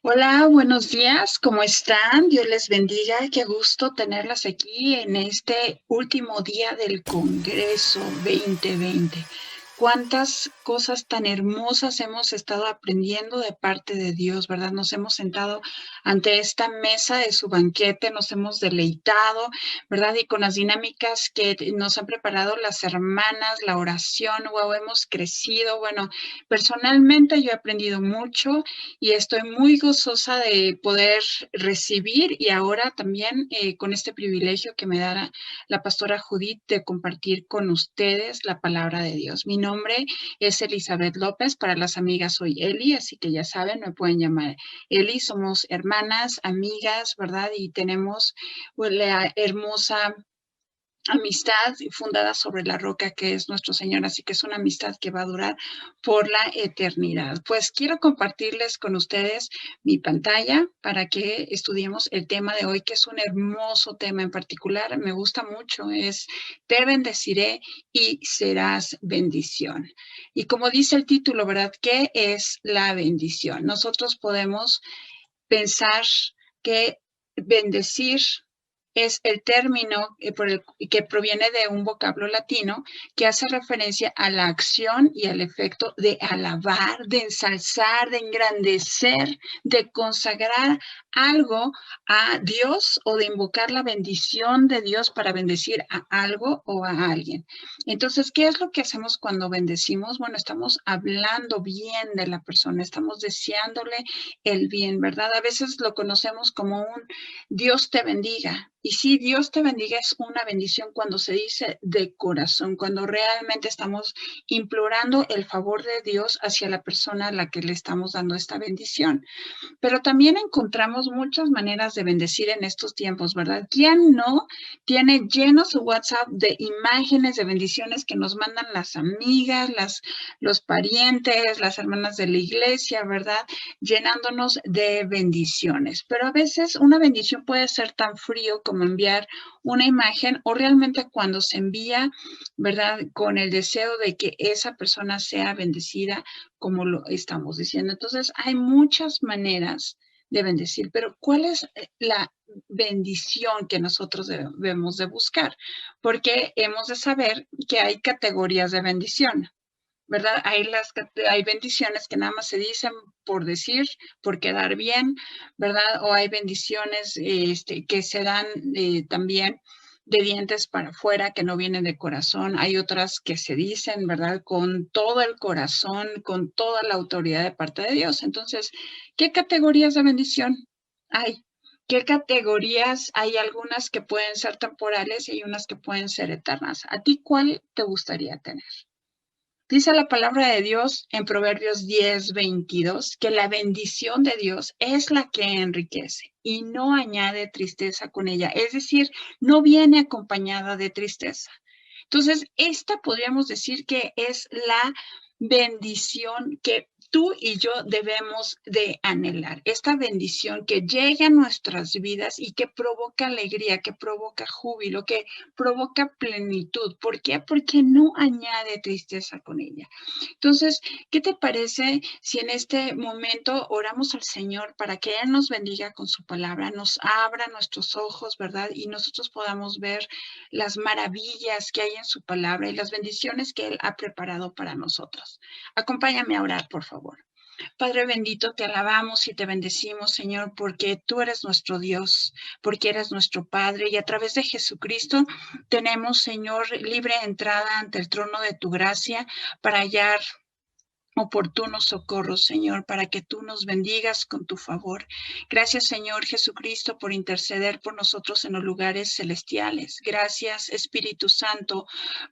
Hola, buenos días, ¿cómo están? Dios les bendiga, qué gusto tenerlas aquí en este último día del Congreso 2020. Cuántas cosas tan hermosas hemos estado aprendiendo de parte de Dios, ¿verdad? Nos hemos sentado ante esta mesa de su banquete, nos hemos deleitado, ¿verdad? Y con las dinámicas que nos han preparado las hermanas, la oración, wow, hemos crecido. Bueno, personalmente yo he aprendido mucho y estoy muy gozosa de poder recibir y ahora también con este privilegio que me da la pastora Judith de compartir con ustedes la palabra de Dios. Mi nombre es Elizabeth López, para las amigas soy Eli, así que ya saben, me pueden llamar Eli, somos hermanas, amigas, ¿verdad? Y tenemos la hermosa amistad fundada sobre la roca que es nuestro Señor, así que es una amistad que va a durar por la eternidad. Pues quiero compartirles con ustedes mi pantalla para que estudiemos el tema de hoy, que es un hermoso tema en particular, me gusta mucho, es te bendeciré y serás bendición. Y como dice el título, ¿verdad? ¿Qué es la bendición? Nosotros podemos pensar que bendecir es el término que proviene de un vocablo latino que hace referencia a la acción y al efecto de alabar, de ensalzar, de engrandecer, de consagrar algo a Dios o de invocar la bendición de Dios para bendecir a algo o a alguien. Entonces, ¿qué es lo que hacemos cuando bendecimos? Bueno, estamos hablando bien de la persona, estamos deseándole el bien, ¿verdad? A veces lo conocemos como un Dios te bendiga. Y sí, Dios te bendiga es una bendición cuando se dice de corazón, cuando realmente estamos implorando el favor de Dios hacia la persona a la que le estamos dando esta bendición. Pero también encontramos muchas maneras de bendecir en estos tiempos, ¿verdad? ¿Quién no tiene lleno su WhatsApp de imágenes de bendiciones que nos mandan las amigas, los parientes, las hermanas de la iglesia, ¿verdad? Llenándonos de bendiciones. Pero a veces una bendición puede ser tan frío como enviar una imagen o realmente cuando se envía, ¿verdad? Con el deseo de que esa persona sea bendecida como lo estamos diciendo. Entonces, hay muchas maneras de bendecir, pero ¿cuál es la bendición que nosotros debemos de buscar? Porque hemos de saber que hay categorías de bendición, ¿verdad? Hay bendiciones que nada más se dicen por decir, por quedar bien, ¿verdad? O hay bendiciones que se dan también de dientes para afuera, que no vienen de corazón. Hay otras que se dicen, ¿verdad? Con todo el corazón, con toda la autoridad de parte de Dios. Entonces, ¿qué categorías de bendición hay? ¿Qué categorías? Hay algunas que pueden ser temporales y hay unas que pueden ser eternas. ¿A ti cuál te gustaría tener? Dice la palabra de Dios en Proverbios 10:22 que la bendición de Dios es la que enriquece y no añade tristeza con ella. Es decir, no viene acompañada de tristeza. Entonces, esta podríamos decir que es la bendición que tú y yo debemos de anhelar. Esta bendición que llega a nuestras vidas y que provoca alegría, que provoca júbilo, que provoca plenitud. ¿Por qué? Porque no añade tristeza con ella. Entonces, ¿qué te parece si en este momento oramos al Señor para que Él nos bendiga con su palabra, nos abra nuestros ojos, ¿verdad? Y nosotros podamos ver las maravillas que hay en su palabra y las bendiciones que Él ha preparado para nosotros. Acompáñame a orar, por favor. Padre bendito, te alabamos y te bendecimos, Señor, porque tú eres nuestro Dios, porque eres nuestro Padre y a través de Jesucristo tenemos, Señor, libre entrada ante el trono de tu gracia para hallar oportuno socorro, Señor, para que tú nos bendigas con tu favor. Gracias, Señor Jesucristo, por interceder por nosotros en los lugares celestiales. Gracias, Espíritu Santo,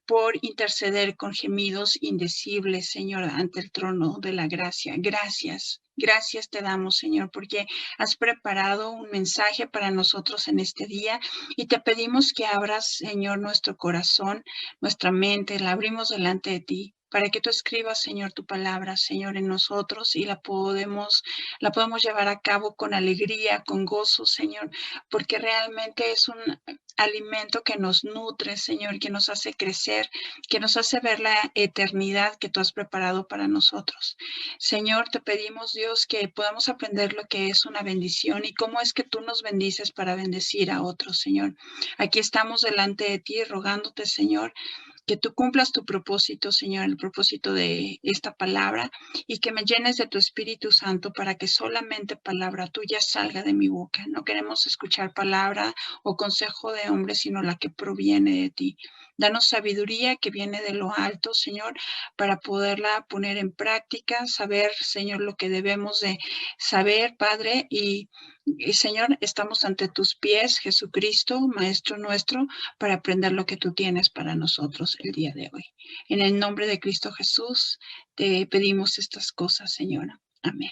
por interceder con gemidos indecibles, Señor, ante el trono de la gracia. Gracias. Gracias te damos, Señor, porque has preparado un mensaje para nosotros en este día y te pedimos que abras, Señor, nuestro corazón, nuestra mente, la abrimos delante de ti para que tú escribas, Señor, tu palabra, Señor, en nosotros y la podemos llevar a cabo con alegría, con gozo, Señor, porque realmente es un alimento que nos nutre, Señor, que nos hace crecer, que nos hace ver la eternidad que tú has preparado para nosotros. Señor, te pedimos, Dios, que podamos aprender lo que es una bendición y cómo es que tú nos bendices para bendecir a otros, Señor. Aquí estamos delante de ti rogándote, Señor, que tú cumplas tu propósito, Señor, el propósito de esta palabra y que me llenes de tu Espíritu Santo para que solamente palabra tuya salga de mi boca. No queremos escuchar palabra o consejo de hombre, sino la que proviene de ti. Danos sabiduría que viene de lo alto, Señor, para poderla poner en práctica, saber, Señor, lo que debemos de saber, Padre, y Señor, estamos ante tus pies, Jesucristo, Maestro nuestro, para aprender lo que tú tienes para nosotros el día de hoy. En el nombre de Cristo Jesús, te pedimos estas cosas, Señora. Amén.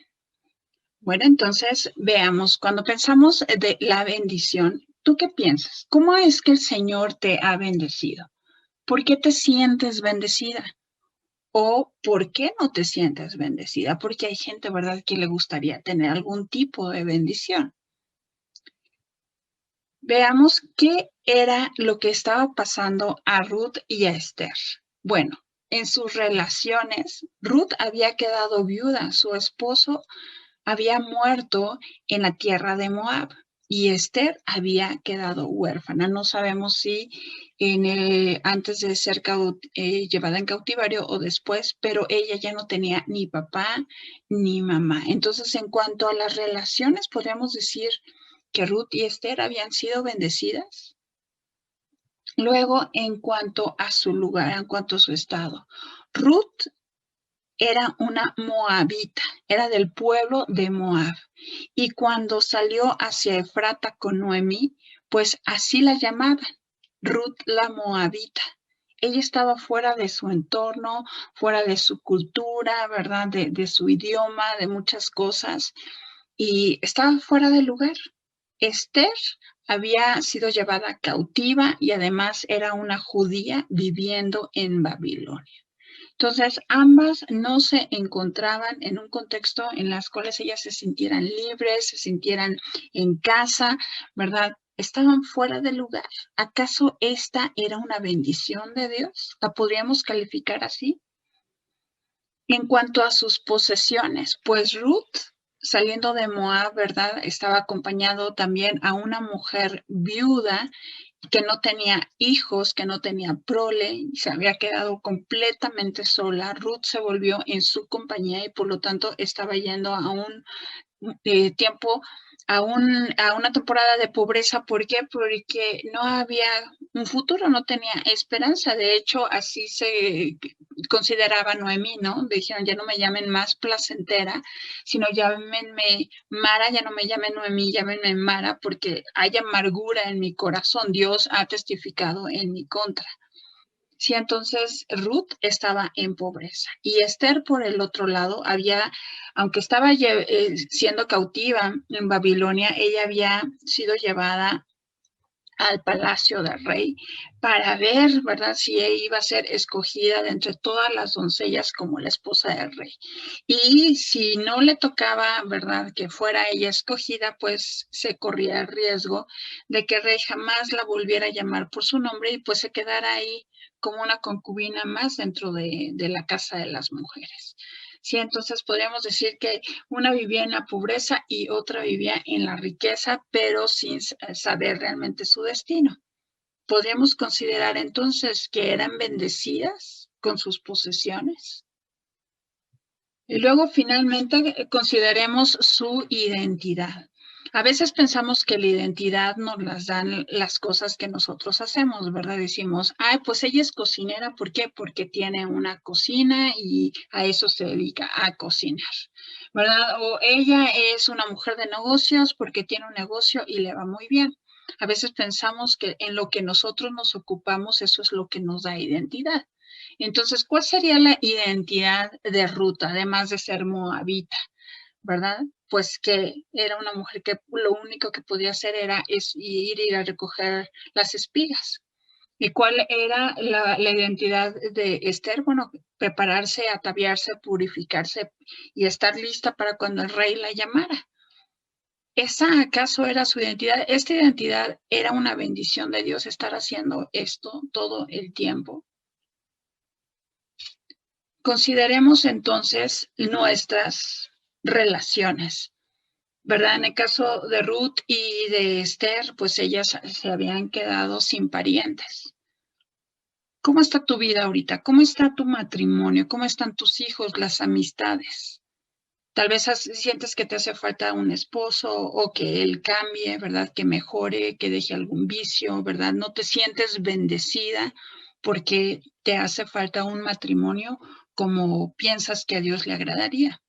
Bueno, entonces veamos, cuando pensamos de la bendición, ¿tú qué piensas? ¿Cómo es que el Señor te ha bendecido? ¿Por qué te sientes bendecida? ¿O por qué no te sientes bendecida? Porque hay gente, ¿verdad?, que le gustaría tener algún tipo de bendición. Veamos qué era lo que estaba pasando a Ruth y a Esther. Bueno, en sus relaciones, Ruth había quedado viuda, su esposo había muerto en la tierra de Moab y Esther había quedado huérfana. No sabemos si antes de ser llevada en cautiverio o después, pero ella ya no tenía ni papá ni mamá. Entonces, en cuanto a las relaciones, podríamos decir que Ruth y Esther habían sido bendecidas. Luego, en cuanto a su lugar, en cuanto a su estado, Ruth era una moabita, era del pueblo de Moab. Y cuando salió hacia Efrata con Noemí, pues así la llamaban, Ruth la moabita. Ella estaba fuera de su entorno, fuera de su cultura, ¿verdad? De su idioma, de muchas cosas, y estaba fuera de lugar. Esther había sido llevada cautiva y además era una judía viviendo en Babilonia. Entonces, ambas no se encontraban en un contexto en las cuales ellas se sintieran libres, se sintieran en casa, ¿verdad? Estaban fuera de lugar. ¿Acaso esta era una bendición de Dios? ¿La podríamos calificar así? En cuanto a sus posesiones, pues Ruth, saliendo de Moab, ¿verdad? Estaba acompañado también a una mujer viuda que no tenía hijos, que no tenía prole, y se había quedado completamente sola. Ruth se volvió en su compañía y por lo tanto estaba yendo a un tiempo, a una temporada de pobreza. ¿Por qué? Porque no había un futuro, no tenía esperanza. De hecho, así se consideraba Noemí, ¿no? Dijeron, ya no me llamen más placentera, sino llámenme Mara, ya no me llamen Noemí, llámenme Mara, porque hay amargura en mi corazón. Dios ha testificado en mi contra. Sí, entonces Ruth estaba en pobreza y Esther, por el otro lado, aunque estaba siendo cautiva en Babilonia, ella había sido llevada al palacio del rey para ver, ¿verdad?, si ella iba a ser escogida de entre todas las doncellas como la esposa del rey. Y si no le tocaba, ¿verdad?, que fuera ella escogida, pues se corría el riesgo de que el rey jamás la volviera a llamar por su nombre y pues se quedara ahí como una concubina más dentro de la casa de las mujeres. Sí, entonces podríamos decir que una vivía en la pobreza y otra vivía en la riqueza, pero sin saber realmente su destino. ¿Podríamos considerar entonces que eran bendecidas con sus posesiones? Y luego finalmente consideremos su identidad. A veces pensamos que la identidad nos las dan las cosas que nosotros hacemos, ¿verdad? Decimos, ay, pues ella es cocinera, ¿por qué? Porque tiene una cocina y a eso se dedica, a cocinar, ¿verdad? O ella es una mujer de negocios porque tiene un negocio y le va muy bien. A veces pensamos que en lo que nosotros nos ocupamos, eso es lo que nos da identidad. Entonces, ¿cuál sería la identidad de Ruth, además de ser moabita, verdad? Pues que era una mujer que lo único que podía hacer era ir a recoger las espigas. ¿Y cuál era la identidad de Esther? Bueno, prepararse, ataviarse, purificarse y estar lista para cuando el rey la llamara. ¿Esa acaso era su identidad? Esta identidad era una bendición de Dios, estar haciendo esto todo el tiempo. Consideremos entonces nuestras relaciones, ¿verdad? En el caso de Ruth y de Esther, pues ellas se habían quedado sin parientes. ¿Cómo está tu vida ahorita? ¿Cómo está tu matrimonio? ¿Cómo están tus hijos, las amistades? Tal vez sientes que te hace falta un esposo o que él cambie, ¿verdad? Que mejore, que deje algún vicio, ¿verdad? No te sientes bendecida porque te hace falta un matrimonio como piensas que a Dios le agradaría.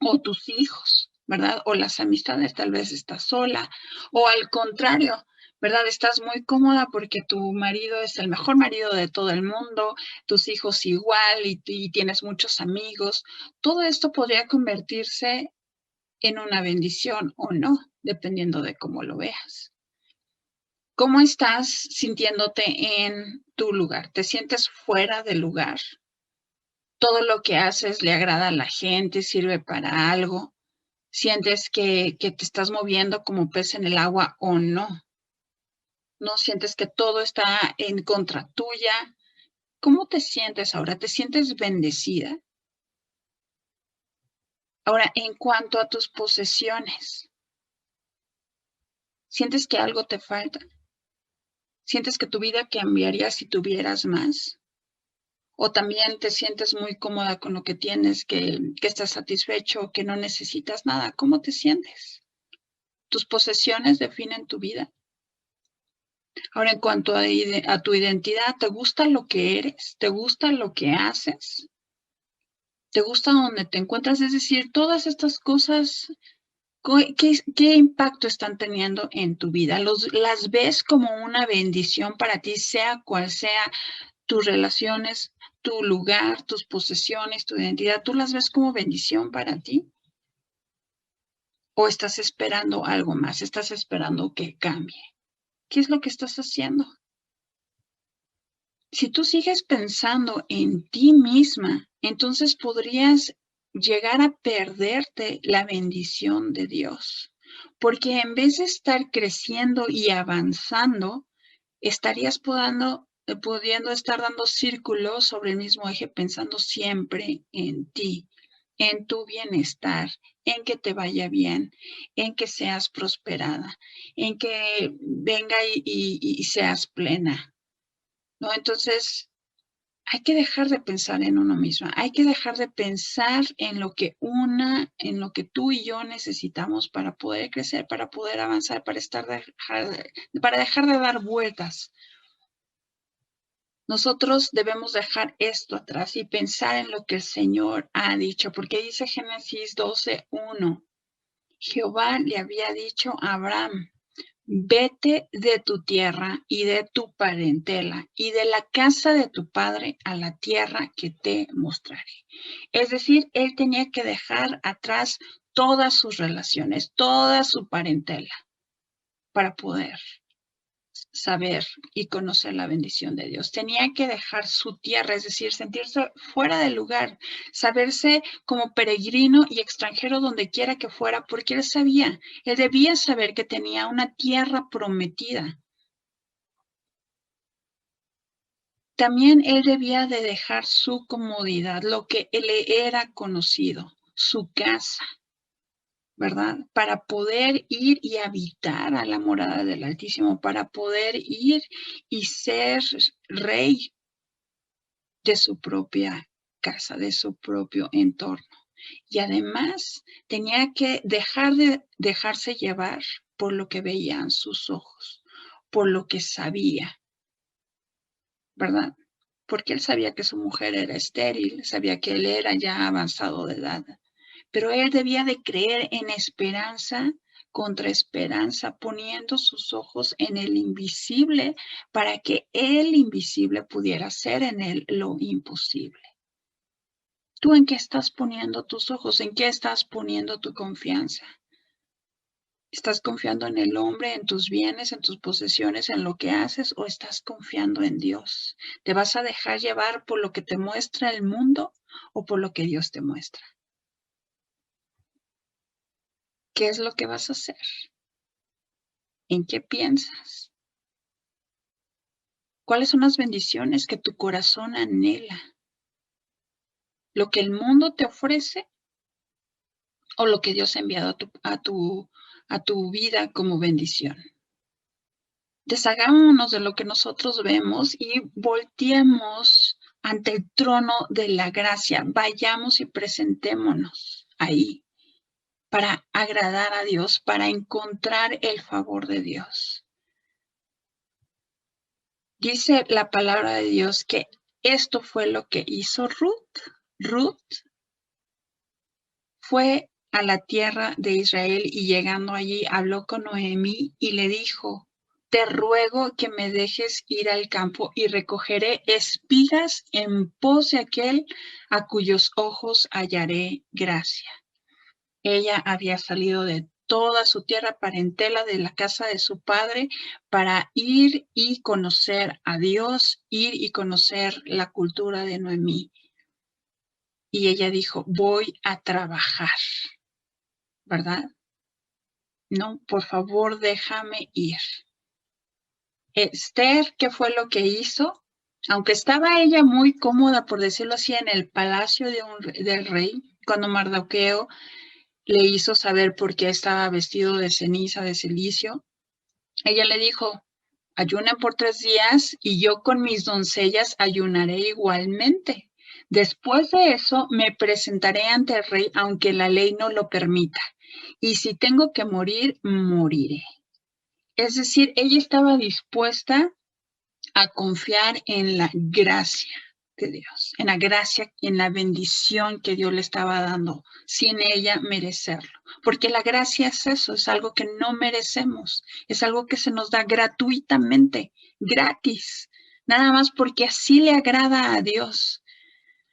O tus hijos, ¿verdad? O las amistades, tal vez estás sola. O al contrario, ¿verdad? Estás muy cómoda porque tu marido es el mejor marido de todo el mundo, tus hijos igual y tienes muchos amigos. Todo esto podría convertirse en una bendición o no, dependiendo de cómo lo veas. ¿Cómo estás sintiéndote en tu lugar? ¿Te sientes fuera del lugar? ¿Todo lo que haces le agrada a la gente? ¿Sirve para algo? ¿Sientes que te estás moviendo como pez en el agua o no? ¿No sientes que todo está en contra tuya? ¿Cómo te sientes ahora? ¿Te sientes bendecida? Ahora, en cuanto a tus posesiones, ¿sientes que algo te falta? ¿Sientes que tu vida cambiaría si tuvieras más? ¿O también te sientes muy cómoda con lo que tienes, que estás satisfecho, que no necesitas nada? ¿Cómo te sientes? ¿Tus posesiones definen tu vida? Ahora, en cuanto a tu identidad, ¿te gusta lo que eres? ¿Te gusta lo que haces? ¿Te gusta donde te encuentras? Es decir, todas estas cosas, ¿qué impacto están teniendo en tu vida? ¿Las ves como una bendición para ti, sea cual sea tus relaciones, tu lugar, tus posesiones, tu identidad? ¿Tú las ves como bendición para ti? ¿O estás esperando algo más? ¿Estás esperando que cambie? ¿Qué es lo que estás haciendo? Si tú sigues pensando en ti misma, entonces podrías llegar a perderte la bendición de Dios, porque en vez de estar creciendo y avanzando, estarías pudiendo estar dando círculos sobre el mismo eje, pensando siempre en ti, en tu bienestar, en que te vaya bien, en que seas prosperada, en que venga y seas plena. ¿No? Entonces, hay que dejar de pensar en uno mismo, hay que dejar de pensar en lo que tú y yo necesitamos para poder crecer, para poder avanzar, para dejar de dar vueltas. Nosotros debemos dejar esto atrás y pensar en lo que el Señor ha dicho, porque dice Génesis 12:1, Jehová le había dicho a Abraham: vete de tu tierra y de tu parentela y de la casa de tu padre a la tierra que te mostraré. Es decir, él tenía que dejar atrás todas sus relaciones, toda su parentela para poder saber y conocer la bendición de Dios. Tenía que dejar su tierra, es decir, sentirse fuera del lugar, saberse como peregrino y extranjero donde quiera que fuera, porque él debía saber que tenía una tierra prometida. También él debía de dejar su comodidad, lo que le era conocido, su casa, ¿verdad? Para poder ir y habitar a la morada del Altísimo, para poder ir y ser rey de su propia casa, de su propio entorno. Y además tenía que dejarse llevar por lo que veían sus ojos, por lo que sabía, ¿verdad? Porque él sabía que su mujer era estéril, sabía que él era ya avanzado de edad, pero él debía de creer en esperanza contra esperanza, poniendo sus ojos en el invisible para que el invisible pudiera hacer en él lo imposible. ¿Tú en qué estás poniendo tus ojos? ¿En qué estás poniendo tu confianza? ¿Estás confiando en el hombre, en tus bienes, en tus posesiones, en lo que haces, o estás confiando en Dios? ¿Te vas a dejar llevar por lo que te muestra el mundo o por lo que Dios te muestra? ¿Qué es lo que vas a hacer? ¿En qué piensas? ¿Cuáles son las bendiciones que tu corazón anhela? ¿Lo que el mundo te ofrece o lo que Dios ha enviado a tu vida como bendición? Deshagámonos de lo que nosotros vemos y volteemos ante el trono de la gracia. Vayamos y presentémonos ahí para agradar a Dios, para encontrar el favor de Dios. Dice la palabra de Dios que esto fue lo que hizo Ruth. Ruth fue a la tierra de Israel y llegando allí habló con Noemí y le dijo: te ruego que me dejes ir al campo y recogeré espigas en pos de aquel a cuyos ojos hallaré gracia. Ella había salido de toda su tierra parentela, de la casa de su padre, para ir y conocer a Dios, ir y conocer la cultura de Noemí. Y ella dijo: voy a trabajar, ¿verdad? No, por favor, déjame ir. Esther, ¿qué fue lo que hizo? Aunque estaba ella muy cómoda, por decirlo así, en el palacio del rey, cuando Mardoqueo le hizo saber por qué estaba vestido de ceniza, de cilicio, ella le dijo: ayunen por 3 días y yo con mis doncellas ayunaré igualmente. Después de eso me presentaré ante el rey, aunque la ley no lo permita. Y si tengo que morir, moriré. Es decir, ella estaba dispuesta a confiar en la gracia de Dios, en la gracia, en la bendición que Dios le estaba dando, sin ella merecerlo. Porque la gracia es eso, es algo que no merecemos, es algo que se nos da gratuitamente, gratis, nada más porque así le agrada a Dios,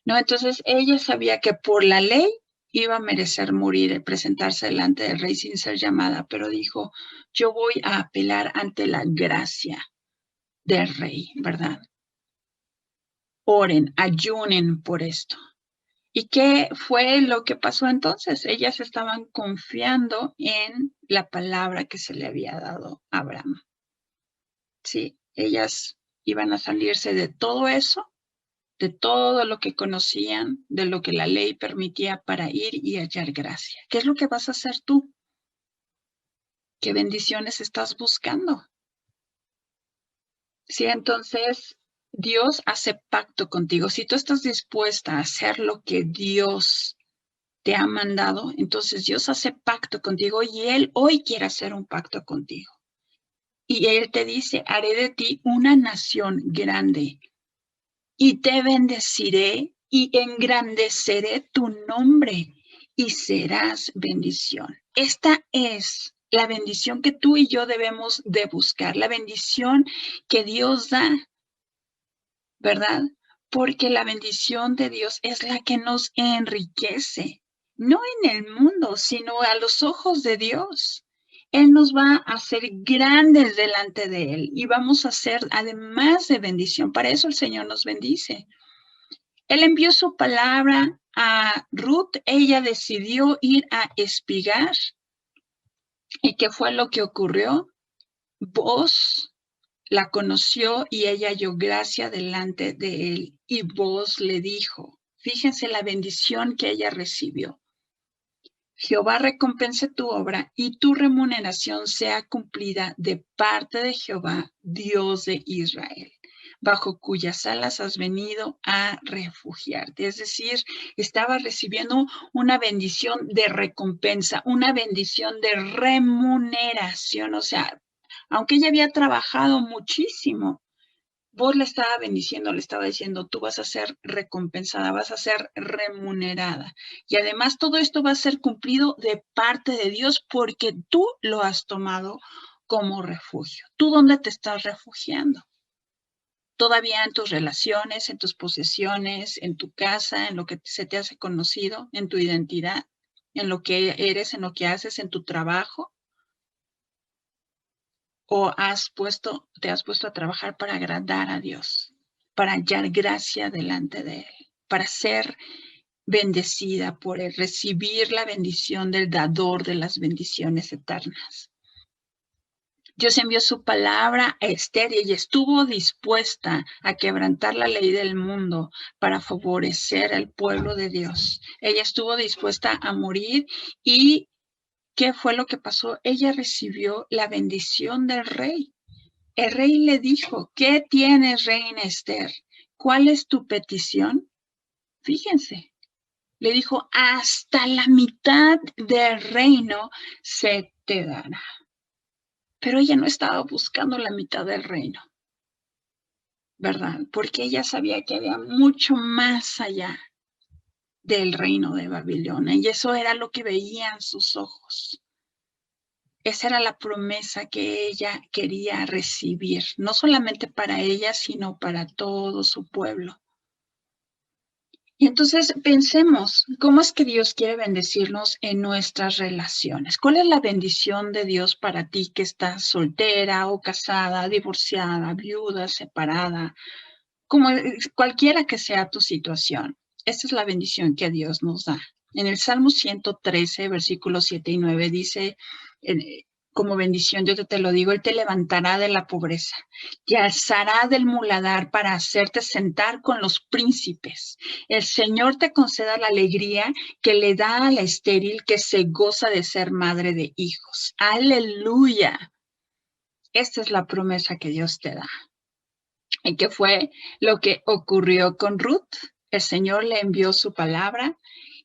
¿no? Entonces ella sabía que por la ley iba a merecer morir, presentarse delante del rey sin ser llamada, pero dijo: yo voy a apelar ante la gracia del rey, ¿verdad? Oren, ayunen por esto. ¿Y qué fue lo que pasó entonces? Ellas estaban confiando en la palabra que se le había dado a Abraham. Sí, ellas iban a salirse de todo eso, de todo lo que conocían, de lo que la ley permitía, para ir y hallar gracia. ¿Qué es lo que vas a hacer tú? ¿Qué bendiciones estás buscando? Sí, entonces Dios hace pacto contigo. Si tú estás dispuesta a hacer lo que Dios te ha mandado, entonces Dios hace pacto contigo y Él hoy quiere hacer un pacto contigo. Y Él te dice: haré de ti una nación grande y te bendeciré y engrandeceré tu nombre y serás bendición. Esta es la bendición que tú y yo debemos de buscar, la bendición que Dios da, ¿verdad? Porque la bendición de Dios es la que nos enriquece, no en el mundo, sino a los ojos de Dios. Él nos va a hacer grandes delante de Él y vamos a ser además de bendición. Para eso el Señor nos bendice. Él envió su palabra a Ruth, ella decidió ir a espigar. ¿Y qué fue lo que ocurrió? Vos la conoció y ella halló gracia delante de él. Y vos le dijo, fíjense la bendición que ella recibió: Jehová recompense tu obra y tu remuneración sea cumplida de parte de Jehová, Dios de Israel, bajo cuyas alas has venido a refugiarte. Es decir, estaba recibiendo una bendición de recompensa, una bendición de remuneración. O sea, aunque ella había trabajado muchísimo, vos le estaba bendiciendo, le estaba diciendo: tú vas a ser recompensada, vas a ser remunerada. Y además todo esto va a ser cumplido de parte de Dios porque tú lo has tomado como refugio. ¿Tú dónde te estás refugiando? Todavía en tus relaciones, en tus posesiones, en tu casa, en lo que se te hace conocido, en tu identidad, en lo que eres, en lo que haces, en tu trabajo. ¿O te has puesto a trabajar para agradar a Dios, para hallar gracia delante de Él, para ser bendecida por Él, recibir la bendición del dador de las bendiciones eternas? Dios envió su palabra a Esther y ella estuvo dispuesta a quebrantar la ley del mundo para favorecer al pueblo de Dios. Ella estuvo dispuesta a morir. ¿Y qué fue lo que pasó? Ella recibió la bendición del rey. El rey le dijo: ¿qué tienes, reina Esther? ¿Cuál es tu petición? Fíjense, le dijo: hasta la mitad del reino se te dará. Pero ella no estaba buscando la mitad del reino, ¿verdad? Porque ella sabía que había mucho más allá del reino de Babilonia, y eso era lo que veían sus ojos. Esa era la promesa que ella quería recibir, no solamente para ella, sino para todo su pueblo. Y entonces pensemos, ¿cómo es que Dios quiere bendecirnos en nuestras relaciones? ¿Cuál es la bendición de Dios para ti que estás soltera o casada, divorciada, viuda, separada? Como cualquiera que sea tu situación, esta es la bendición que Dios nos da. En el Salmo 113, versículos 7 y 9 dice, como bendición, yo te lo digo: Él te levantará de la pobreza, te alzará del muladar para hacerte sentar con los príncipes. El Señor te conceda la alegría que le da a la estéril, que se goza de ser madre de hijos. Aleluya. Esta es la promesa que Dios te da. ¿Y qué fue lo que ocurrió con Ruth? El Señor le envió su palabra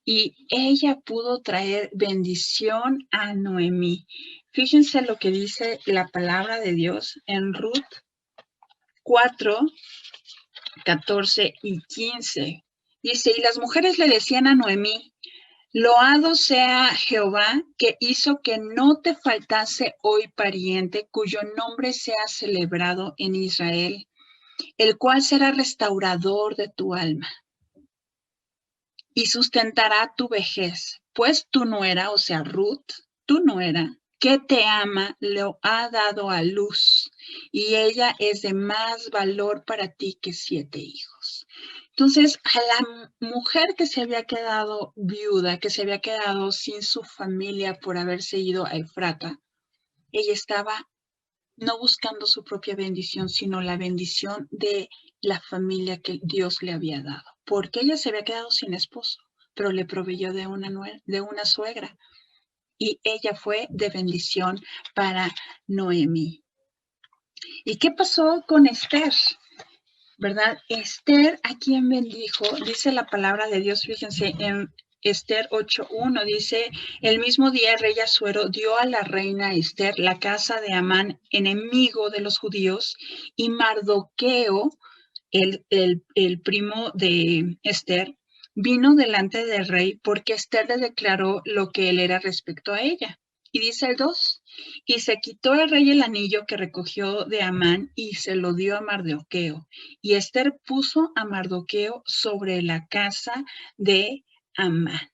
y ella pudo traer bendición a Noemí. Fíjense lo que dice la palabra de Dios en Ruth 4, 14 y 15. Dice: y las mujeres le decían a Noemí: loado sea Jehová, que hizo que no te faltase hoy pariente, cuyo nombre sea celebrado en Israel, el cual será restaurador de tu alma y sustentará tu vejez, pues tu nuera, o sea, Ruth, tu nuera, que te ama, lo ha dado a luz, y ella es de más valor para ti que 7 hijos. Entonces, a la mujer que se había quedado viuda, que se había quedado sin su familia por haberse ido a Efrata, ella estaba no buscando su propia bendición, sino la bendición de la familia que Dios le había dado, porque ella se había quedado sin esposo, pero le proveyó de una suegra, y ella fue de bendición para Noemí. ¿Y qué pasó con Esther? ¿Verdad? Esther, ¿a quien bendijo? Dice la palabra de Dios, fíjense, en Esther 8:1 dice: el mismo día el rey Asuero dio a la reina Esther la casa de Amán, enemigo de los judíos, y Mardoqueo, el primo de Esther, vino delante del rey porque Esther le declaró lo que él era respecto a ella. Y dice el 2: y se quitó el rey el anillo que recogió de Amán y se lo dio a Mardoqueo. Y Esther puso a Mardoqueo sobre la casa de Amán.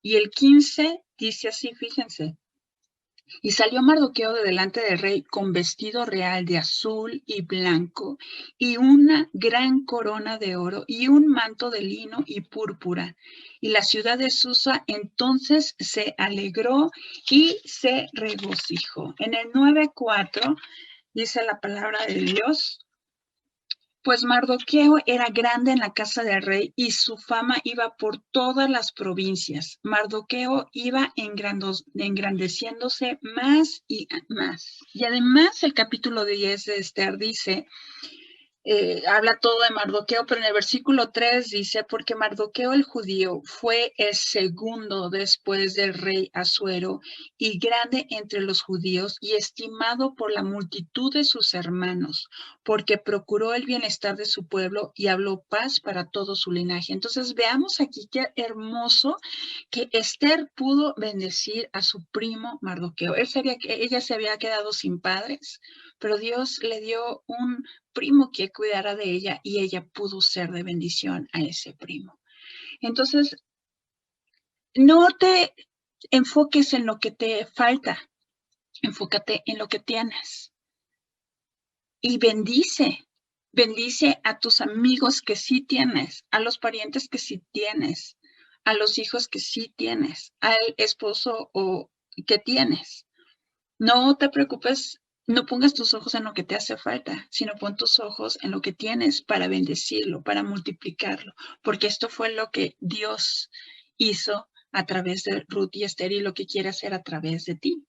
Y el 15 dice así, fíjense: y salió Mardoqueo de delante del rey con vestido real de azul y blanco, y una gran corona de oro, y un manto de lino y púrpura. Y la ciudad de Susa entonces se alegró y se regocijó. En el 9:4 dice la palabra de Dios: pues Mardoqueo era grande en la casa del rey y su fama iba por todas las provincias. Mardoqueo iba engrandeciéndose más y más. Y además el capítulo 10 de Esther dice, habla todo de Mardoqueo, pero en el versículo 3 dice: porque Mardoqueo el judío fue el segundo después del rey Asuero, y grande entre los judíos, y estimado por la multitud de sus hermanos, porque procuró el bienestar de su pueblo y habló paz para todo su linaje. Entonces veamos aquí qué hermoso que Esther pudo bendecir a su primo Mardoqueo. Ella se había quedado sin padres, pero Dios le dio un primo que cuidara de ella, y ella pudo ser de bendición a ese primo. Entonces, no te enfoques en lo que te falta, enfócate en lo que tienes. y bendice a tus amigos que sí tienes, a los parientes que sí tienes, a los hijos que sí tienes, al esposo o que tienes. No te preocupes, no pongas tus ojos en lo que te hace falta, sino pon tus ojos en lo que tienes para bendecirlo, para multiplicarlo, porque esto fue lo que Dios hizo a través de Ruth y Esther y lo que quiere hacer a través de ti.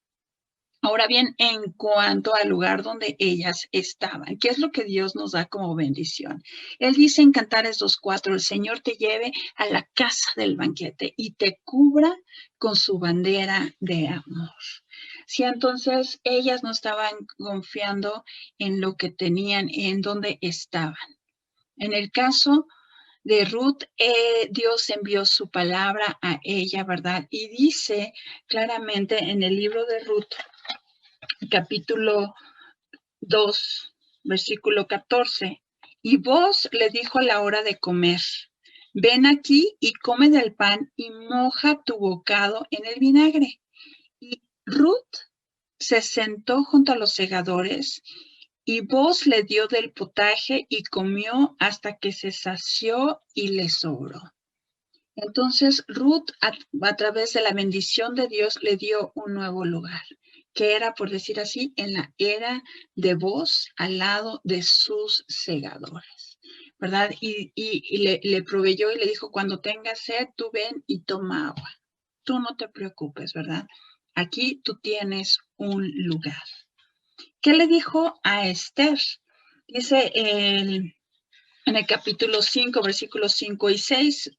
Ahora bien, en cuanto al lugar donde ellas estaban, ¿qué es lo que Dios nos da como bendición? Él dice en Cantares 2:4, el Señor te lleve a la casa del banquete y te cubra con su bandera de amor. Sí, entonces ellas no estaban confiando en lo que tenían, en donde estaban. En el caso de Ruth, Dios envió su palabra a ella, ¿verdad? Y dice claramente en el libro de Ruth, capítulo 2, versículo 14. Y vos le dijo a la hora de comer, ven aquí y come del pan y moja tu bocado en el vinagre. Y Ruth se sentó junto a los segadores y vos le dio del potaje y comió hasta que se sació y le sobró. Entonces Ruth, a través de la bendición de Dios, le dio un nuevo lugar, que era, por decir así, en la era de Boz, al lado de sus segadores, ¿verdad? Y le proveyó y le dijo, cuando tengas sed, tú ven y toma agua. Tú no te preocupes, ¿verdad? Aquí tú tienes un lugar. ¿Qué le dijo a Esther? Dice en el capítulo 5, versículos 5 y 6,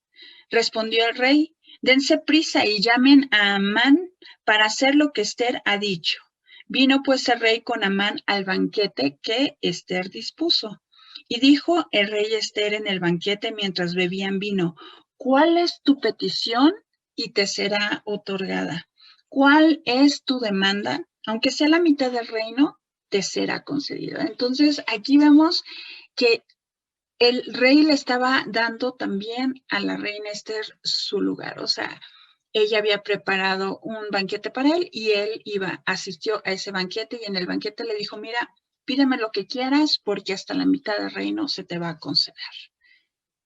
respondió el rey, dense prisa y llamen a Amán para hacer lo que Esther ha dicho. Vino pues el rey con Amán al banquete que Esther dispuso. Y dijo el rey Esther en el banquete mientras bebían vino, ¿cuál es tu petición? Y te será otorgada. ¿Cuál es tu demanda? Aunque sea la mitad del reino, te será concedido. Entonces, aquí vemos que el rey le estaba dando también a la reina Esther su lugar, o sea, ella había preparado un banquete para él y él asistió a ese banquete y en el banquete le dijo, mira, pídeme lo que quieras porque hasta la mitad del reino se te va a conceder.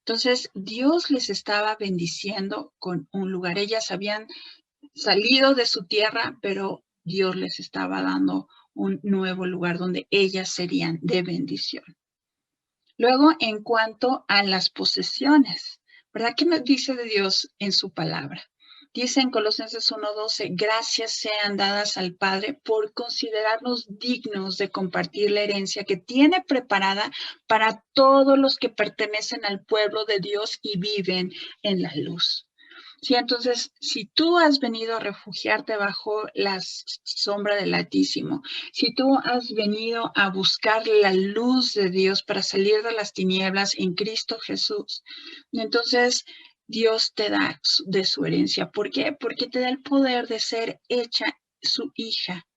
Entonces, Dios les estaba bendiciendo con un lugar. Ellas habían salido de su tierra, pero Dios les estaba dando un nuevo lugar donde ellas serían de bendición. Luego, en cuanto a las posesiones, ¿verdad? ¿Qué nos dice de Dios en su palabra? Dice en Colosenses 1:12, gracias sean dadas al Padre por considerarnos dignos de compartir la herencia que tiene preparada para todos los que pertenecen al pueblo de Dios y viven en la luz. Sí, entonces, si tú has venido a refugiarte bajo la sombra del Altísimo, si tú has venido a buscar la luz de Dios para salir de las tinieblas en Cristo Jesús, entonces Dios te da de su herencia. ¿Por qué? Porque te da el poder de ser hecha su hija.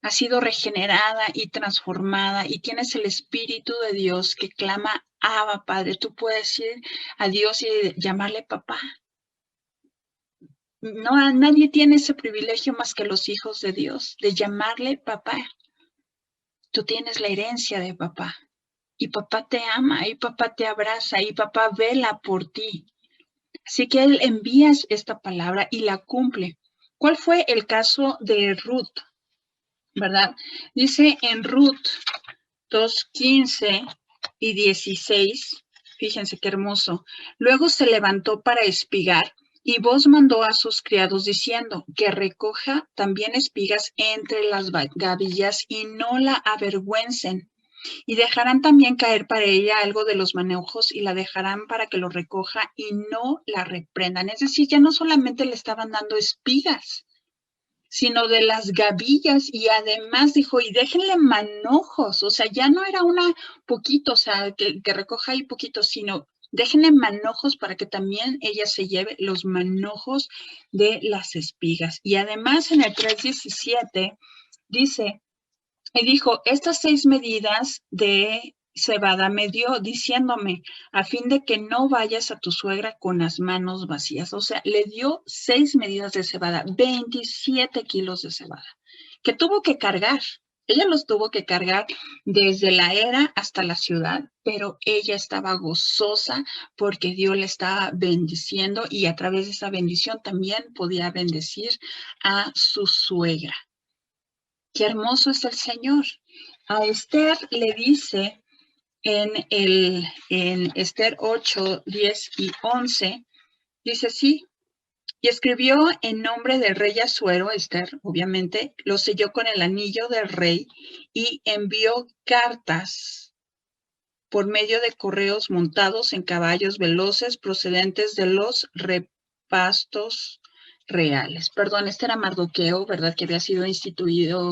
Has sido regenerada y transformada y tienes el Espíritu de Dios que clama, Abba, Padre. Tú puedes ir a Dios y llamarle papá. No, nadie tiene ese privilegio más que los hijos de Dios, de llamarle papá. Tú tienes la herencia de papá. Y papá te ama, y papá te abraza, y papá vela por ti. Así que él envía esta palabra y la cumple. ¿Cuál fue el caso de Ruth? ¿Verdad? Dice en Ruth 2:15 y 16, fíjense qué hermoso. Luego se levantó para espigar y Boz mandó a sus criados diciendo que recoja también espigas entre las gavillas y no la avergüencen. Y dejarán también caer para ella algo de los manojos y la dejarán para que lo recoja y no la reprendan. Es decir, ya no solamente le estaban dando espigas, sino de las gavillas y además dijo, y déjenle manojos, o sea, ya no era una poquito, o sea, que recoja ahí poquito, sino déjenle manojos para que también ella se lleve los manojos de las espigas. Y además en el 3:17 dice, y dijo, estas 6 medidas de cebada me dio diciéndome, a fin de que no vayas a tu suegra con las manos vacías. O sea, le dio 6 medidas de cebada, 27 kilos de cebada, que tuvo que cargar. Ella los tuvo que cargar desde la era hasta la ciudad, pero ella estaba gozosa porque Dios le estaba bendiciendo y a través de esa bendición también podía bendecir a su suegra. Qué hermoso es el Señor. A Esther le dice en Esther 8, 10 y 11, dice así: y escribió en nombre del rey Asuero, Esther, obviamente, lo selló con el anillo del rey y envió cartas por medio de correos montados en caballos veloces procedentes de los repastos reales. Perdón, este era Mardoqueo, ¿verdad? Que había sido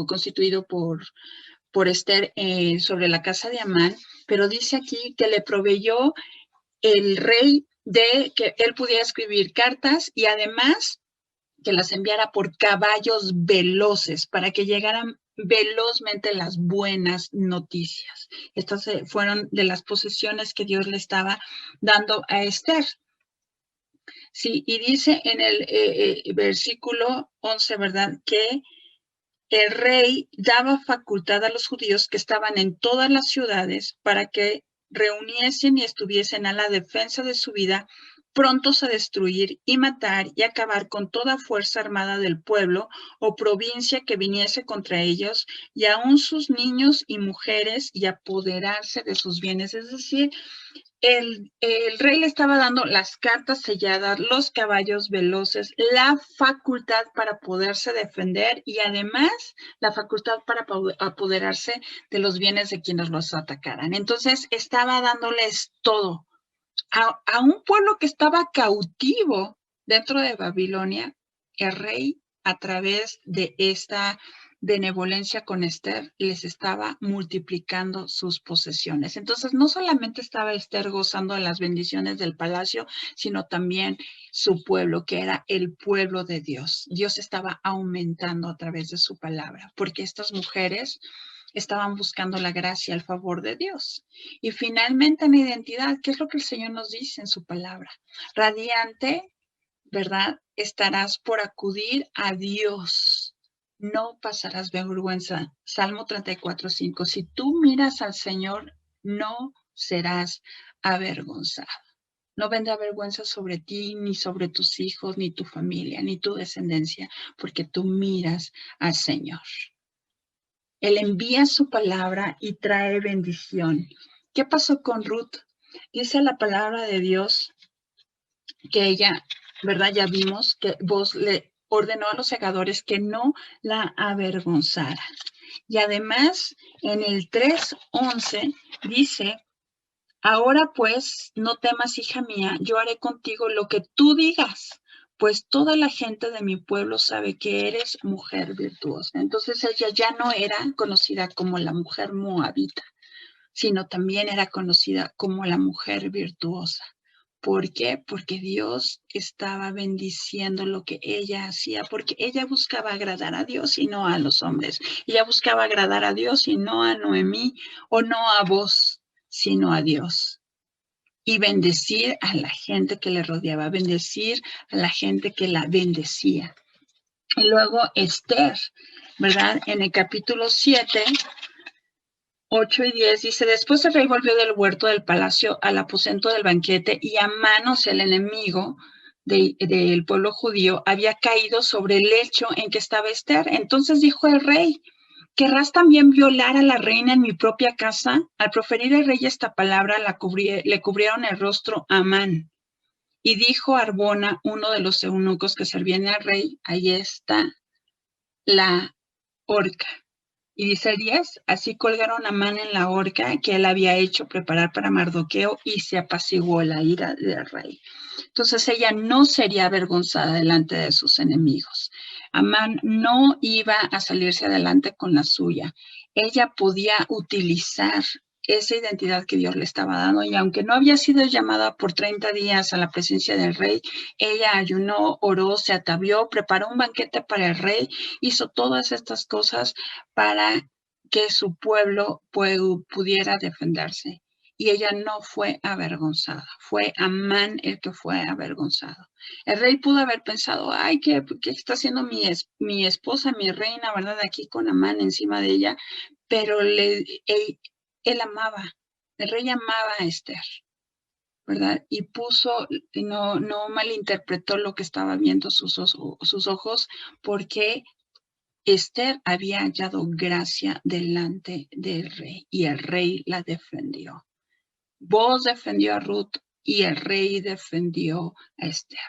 constituido por Esther sobre la casa de Amán, pero dice aquí que le proveyó el rey de que él pudiera escribir cartas y además que las enviara por caballos veloces para que llegaran velozmente las buenas noticias. Estas fueron de las posesiones que Dios le estaba dando a Esther. Sí, y dice en el versículo 11, ¿verdad? Que el rey daba facultad a los judíos que estaban en todas las ciudades para que reuniesen y estuviesen a la defensa de su vida, prontos a destruir y matar y acabar con toda fuerza armada del pueblo o provincia que viniese contra ellos, y aun sus niños y mujeres, y apoderarse de sus bienes. Es decir, el rey le estaba dando las cartas selladas, los caballos veloces, la facultad para poderse defender y además la facultad para apoderarse de los bienes de quienes los atacaran. Entonces estaba dándoles todo. A un pueblo que estaba cautivo dentro de Babilonia, el rey, a través de esta benevolencia con Esther, les estaba multiplicando sus posesiones. Entonces, no solamente estaba Esther gozando de las bendiciones del palacio, sino también su pueblo, que era el pueblo de Dios. Dios estaba aumentando a través de su palabra, porque estas mujeres estaban buscando la gracia, el favor de Dios. Y finalmente en identidad, ¿qué es lo que el Señor nos dice en su palabra? Radiante, ¿verdad? Estarás por acudir a Dios. No pasarás vergüenza. Salmo 34:5. Si tú miras al Señor, no serás avergonzado. No vendrá vergüenza sobre ti, ni sobre tus hijos, ni tu familia, ni tu descendencia, porque tú miras al Señor. Él envía su palabra y trae bendición. ¿Qué pasó con Ruth? Dice la palabra de Dios que ella, ¿verdad? Ya vimos que vos le ordenó a los segadores que no la avergonzara. Y además, en el 3:11 dice: ahora pues, no temas, hija mía, yo haré contigo lo que tú digas, pues toda la gente de mi pueblo sabe que eres mujer virtuosa. Entonces ella ya no era conocida como la mujer moabita, sino también era conocida como la mujer virtuosa. ¿Por qué? Porque Dios estaba bendiciendo lo que ella hacía, porque ella buscaba agradar a Dios y no a los hombres. Ella buscaba agradar a Dios y no a Noemí, o no a vos, sino a Dios. Y bendecir a la gente que le rodeaba, bendecir a la gente que la bendecía. Y luego Esther, ¿verdad? En el capítulo 7, 8 y 10 dice: después el rey volvió del huerto del palacio al aposento del banquete, y Amán, el enemigo del pueblo judío, había caído sobre el lecho en que estaba Esther. Entonces dijo el rey: ¿querrás también violar a la reina en mi propia casa? Al proferir el rey esta palabra, le cubrieron el rostro a Amán. Y dijo Arbona, uno de los eunucos que servían al rey: ahí está la horca. Y dice el 10: así colgaron a Amán en la horca que él había hecho preparar para Mardoqueo, y se apaciguó la ira del rey. Entonces ella no sería avergonzada delante de sus enemigos. Amán no iba a salirse adelante con la suya. Ella podía utilizar esa identidad que Dios le estaba dando, y aunque no había sido llamada por 30 días a la presencia del rey, ella ayunó, oró, se atavió, preparó un banquete para el rey, hizo todas estas cosas para que su pueblo pudiera defenderse. y ella no fue avergonzada. Fue Amán el que fue avergonzado. El rey pudo haber pensado, ay, ¿qué está haciendo mi esposa, mi reina, verdad? Aquí con Amán encima de ella, pero él amaba, el rey amaba a Esther, ¿verdad? Y no malinterpretó lo que estaba viendo sus ojos, porque Esther había hallado gracia delante del rey y el rey la defendió. Boaz defendió a Ruth y el rey defendió a Esther.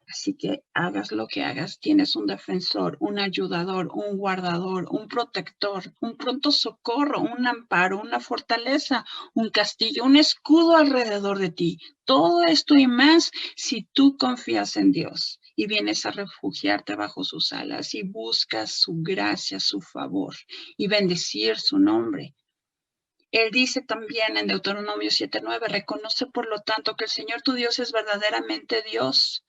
Así que hagas lo que hagas, tienes un defensor, un ayudador, un guardador, un protector, un pronto socorro, un amparo, una fortaleza, un castillo, un escudo alrededor de ti. Todo esto y más si tú confías en Dios y vienes a refugiarte bajo sus alas y buscas su gracia, su favor y bendecir su nombre. Él dice también en Deuteronomio 7:9, reconoce por lo tanto que el Señor tu Dios es verdaderamente Dios.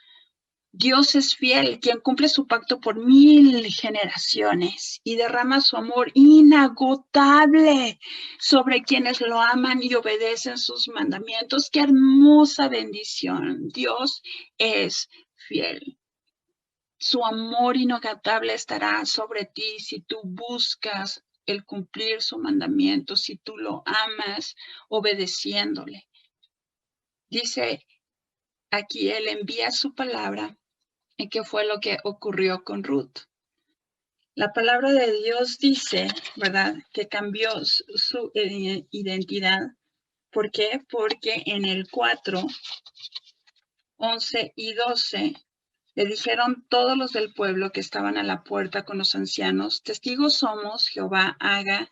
Dios es fiel, quien cumple su pacto por 1000 generaciones y derrama su amor inagotable sobre quienes lo aman y obedecen sus mandamientos. ¡Qué hermosa bendición! Dios es fiel. Su amor inagotable estará sobre ti si tú buscas el cumplir su mandamiento, si tú lo amas obedeciéndole. Dice aquí, Él envía su palabra. ¿Y qué fue lo que ocurrió con Ruth? La palabra de Dios dice, ¿verdad?, que cambió su identidad. ¿Por qué? Porque en el 4, 11 y 12 le dijeron todos los del pueblo que estaban a la puerta con los ancianos, testigos somos, Jehová haga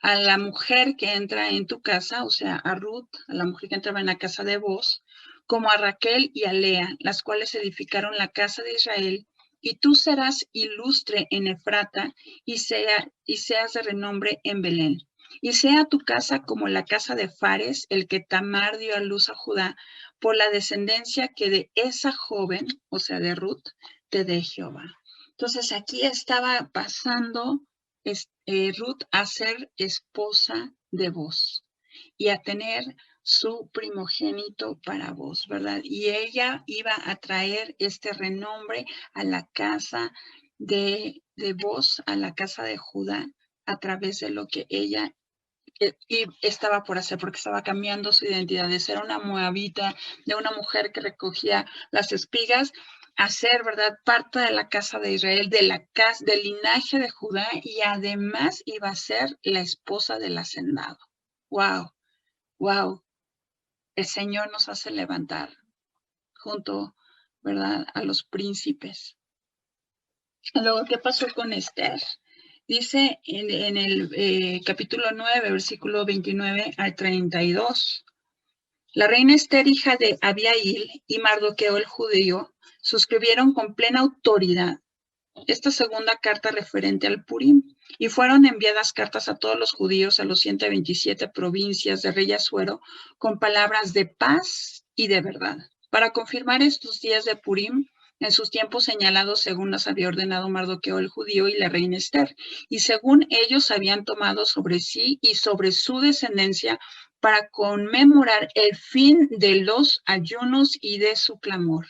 a la mujer que entra en tu casa, o sea, a Ruth, a la mujer que entraba en la casa de Boaz, como a Raquel y a Lea, las cuales edificaron la casa de Israel, y tú serás ilustre en Efrata y seas de renombre en Belén. Y sea tu casa como la casa de Fares, el que Tamar dio a luz a Judá, por la descendencia que de esa joven, o sea, de Ruth, te dé Jehová. Entonces aquí estaba pasando Ruth a ser esposa de Boaz y a tener su primogénito para Boaz, ¿verdad? Y ella iba a traer este renombre a la casa de Boaz, a la casa de Judá, a través de lo que ella y estaba por hacer, porque estaba cambiando su identidad de ser una moabita, de una mujer que recogía las espigas, a ser, ¿verdad?, parte de la casa de Israel, del linaje de Judá, y además iba a ser la esposa del hacendado. ¡Wow! ¡Wow! El Señor nos hace levantar junto, ¿verdad?, a los príncipes. Luego, ¿qué pasó con Esther? Dice en el capítulo 9, versículo 29 al 32. La reina Esther, hija de Abihail, y Mardoqueo el judío, suscribieron con plena autoridad esta segunda carta referente al Purim, y fueron enviadas cartas a todos los judíos a los 127 provincias de rey Asuero con palabras de paz y de verdad, para confirmar estos días de Purim en sus tiempos señalados según las había ordenado Mardoqueo el judío y la reina Esther, y según ellos habían tomado sobre sí y sobre su descendencia para conmemorar el fin de los ayunos y de su clamor.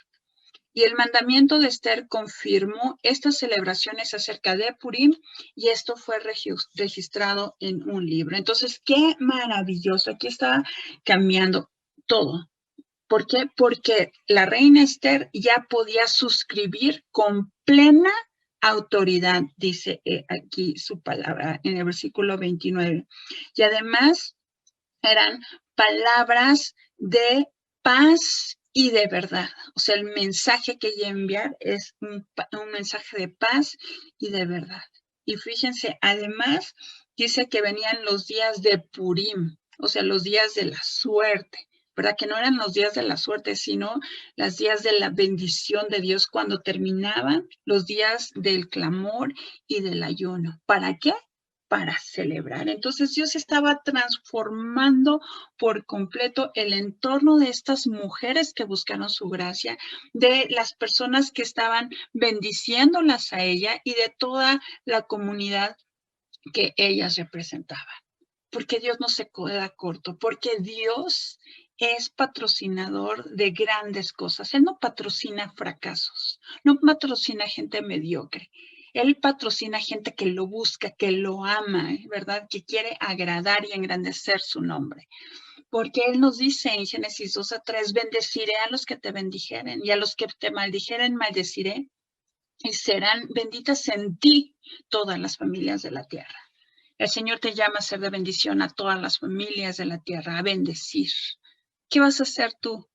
Y el mandamiento de Esther confirmó estas celebraciones acerca de Purim, y esto fue registrado en un libro. Entonces, qué maravilloso. Aquí está cambiando todo. ¿Por qué? Porque la reina Esther ya podía suscribir con plena autoridad, dice aquí su palabra en el versículo 29. Y además eran palabras de paz y de verdad. O sea, el mensaje que ella enviar es un mensaje de paz y de verdad. Y fíjense, además, dice que venían los días de Purim, o sea, los días de la suerte, ¿verdad? Que no eran los días de la suerte, sino los días de la bendición de Dios cuando terminaban los días del clamor y del ayuno. ¿Para qué? Para celebrar. Entonces Dios estaba transformando por completo el entorno de estas mujeres que buscaron su gracia, de las personas que estaban bendiciéndolas a ella y de toda la comunidad que ellas representaban. porque Dios no se queda corto, porque Dios es patrocinador de grandes cosas. Él no patrocina fracasos, no patrocina gente mediocre. Él patrocina gente que lo busca, que lo ama, ¿verdad? Que quiere agradar y engrandecer su nombre. Porque Él nos dice en Génesis 2:3, bendeciré a los que te bendijeren y a los que te maldijeren maldeciré y serán benditas en ti todas las familias de la tierra. El Señor te llama a ser de bendición a todas las familias de la tierra, a bendecir. ¿Qué vas a hacer tú?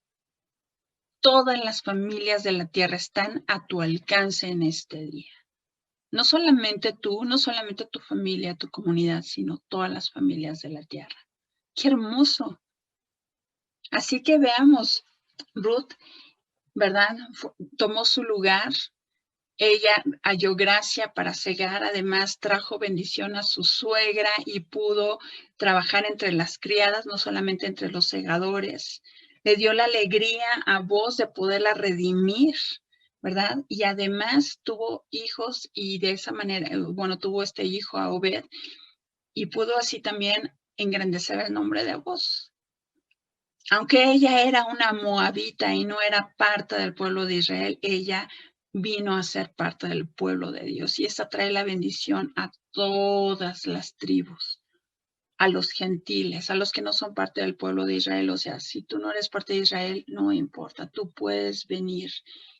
Todas las familias de la tierra están a tu alcance en este día. No solamente tú, no solamente tu familia, tu comunidad, sino todas las familias de la tierra. ¡Qué hermoso! Así que veamos, Ruth, ¿verdad? Tomó su lugar. Ella halló gracia para cegar, además trajo bendición a su suegra y pudo trabajar entre las criadas, no solamente entre los segadores. Le dio la alegría a Booz de poderla redimir, ¿verdad? Y además tuvo hijos y de esa manera, bueno, tuvo este hijo a Obed y pudo así también engrandecer el nombre de Booz. Aunque ella era una moabita y no era parte del pueblo de Israel, ella vino a ser parte del pueblo de Dios. Y esta trae la bendición a todas las tribus, a los gentiles, a los que no son parte del pueblo de Israel. O sea, si tú no eres parte de Israel, no importa, tú puedes venir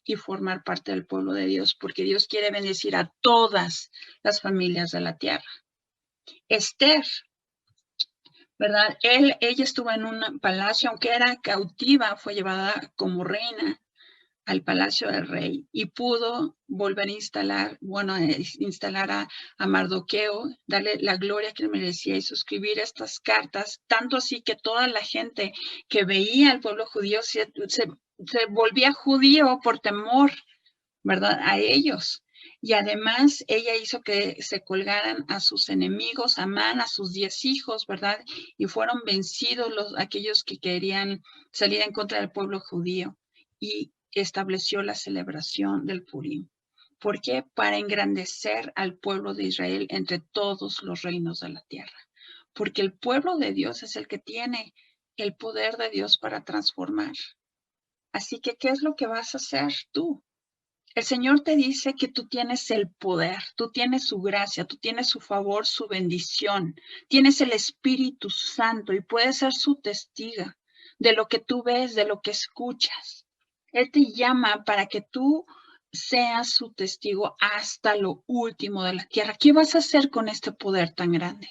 y formar parte del pueblo de Dios, porque Dios quiere bendecir a todas las familias de la tierra. Esther, ¿verdad? Ella estuvo en un palacio, aunque era cautiva, fue llevada como reina al palacio del rey y pudo volver a instalar a Mardoqueo, darle la gloria que merecía y suscribir estas cartas, tanto así que toda la gente que veía al pueblo judío se volvía judío por temor, ¿verdad? A ellos. Y además ella hizo que se colgaran a sus enemigos, a Amán, a sus 10 hijos, ¿verdad? Y fueron vencidos aquellos que querían salir en contra del pueblo judío. Y estableció la celebración del Purim. ¿Por qué? Para engrandecer al pueblo de Israel entre todos los reinos de la tierra. Porque el pueblo de Dios es el que tiene el poder de Dios para transformar. Así que, ¿qué es lo que vas a hacer tú? El Señor te dice que tú tienes el poder, tú tienes su gracia, tú tienes su favor, su bendición, tienes el Espíritu Santo y puedes ser su testiga de lo que tú ves, de lo que escuchas. Él te llama para que tú seas su testigo hasta lo último de la tierra. ¿Qué vas a hacer con este poder tan grande?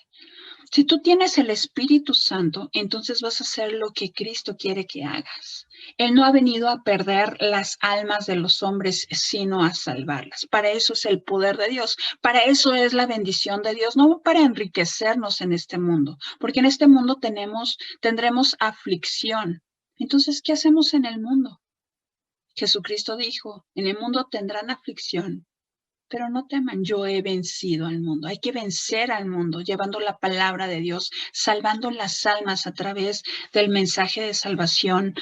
Si tú tienes el Espíritu Santo, entonces vas a hacer lo que Cristo quiere que hagas. Él no ha venido a perder las almas de los hombres, sino a salvarlas. Para eso es el poder de Dios. Para eso es la bendición de Dios, no para enriquecernos en este mundo, porque en este mundo tendremos aflicción. Entonces, ¿qué hacemos en el mundo? Jesucristo dijo, en el mundo tendrán aflicción, pero no teman, yo he vencido al mundo. Hay que vencer al mundo llevando la palabra de Dios, salvando las almas a través del mensaje de salvación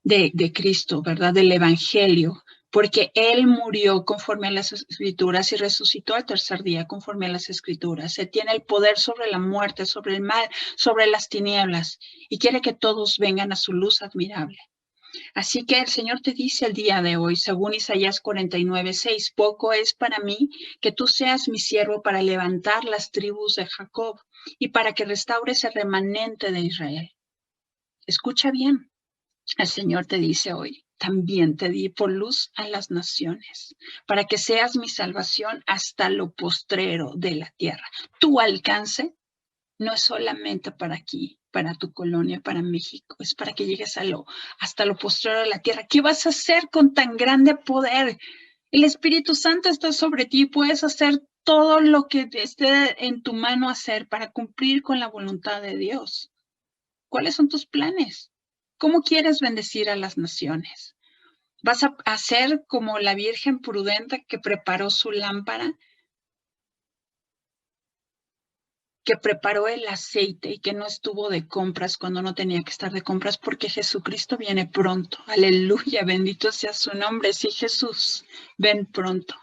de Cristo, ¿verdad? Del Evangelio, porque Él murió conforme a las Escrituras y resucitó al tercer día conforme a las Escrituras. Él tiene el poder sobre la muerte, sobre el mal, sobre las tinieblas y quiere que todos vengan a su luz admirable. Así que el Señor te dice el día de hoy, según Isaías 49:6, poco es para mí que tú seas mi siervo para levantar las tribus de Jacob y para que restaures el remanente de Israel. Escucha bien, el Señor te dice hoy, también te di por luz a las naciones, para que seas mi salvación hasta lo postrero de la tierra. Tu alcance no es solamente para aquí, para tu colonia, para México, es para que llegues hasta lo postrero de la tierra. ¿Qué vas a hacer con tan grande poder? El Espíritu Santo está sobre ti, puedes hacer todo lo que esté en tu mano hacer para cumplir con la voluntad de Dios. ¿Cuáles son tus planes? ¿Cómo quieres bendecir a las naciones? ¿Vas a hacer como la Virgen prudente que preparó su lámpara, que preparó el aceite y que no estuvo de compras cuando no tenía que estar de compras porque Jesucristo viene pronto? Aleluya, bendito sea su nombre. Sí, Jesús, ven pronto.